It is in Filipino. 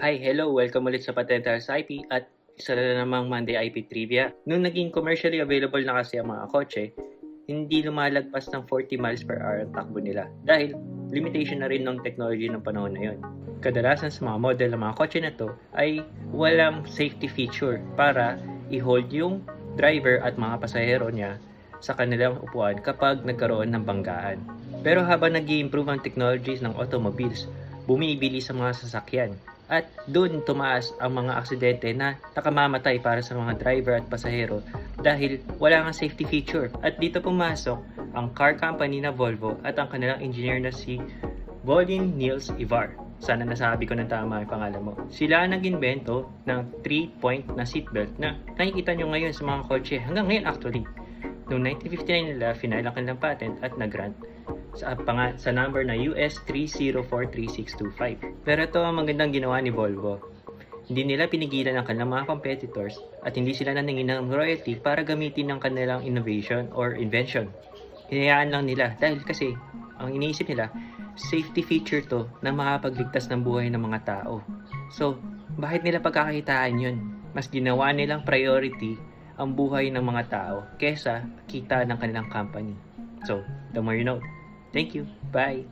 Hi, hello! Welcome ulit sa Patentals IP at isa na namang Monday IP Trivia. Nung naging commercially available na kasi ang mga kotse, hindi lumalagpas ng 40 miles per hour ang takbo nila dahil limitation na rin ng technology ng panahon na yon. Kadalasan sa mga model ng mga kotse na to ay walang safety feature para i-hold yung driver at mga pasahero niya sa kanilang upuan kapag nagkaroon ng banggaan. Pero habang nag-i-improve ang technologies ng automobiles, bumibili sa mga sasakyan at doon tumaas ang mga aksidente na nakamamatay para sa mga driver at pasahero dahil wala nga safety feature. At dito pumasok ang car company na Volvo at ang kanilang engineer na si Volin Niels Ivar. Sana nasabi ko ng tama ang pangalan mo. Sila ang nag-invento ng 3-point na seatbelt na nakikita nyo ngayon sa mga kotse. Hanggang ngayon actually. Noong 1959 nila, final ang kanilang patent at nag-grant sa number na US 3043625. Pero ito ang magandang ginawa ni Volvo. Hindi nila pinigilan ang kanilang mga competitors at hindi sila naningin ng royalty para gamitin ang kanilang innovation or invention. Hinayaan lang nila dahil kasi ang iniisip nila, safety feature to na makapagligtas ng buhay ng mga tao. So, bakit nila pagkakakitaan yun? Mas ginawa nilang priority ang buhay ng mga tao kesa kita ng kanilang company. So, the more you know. Thank you. Bye.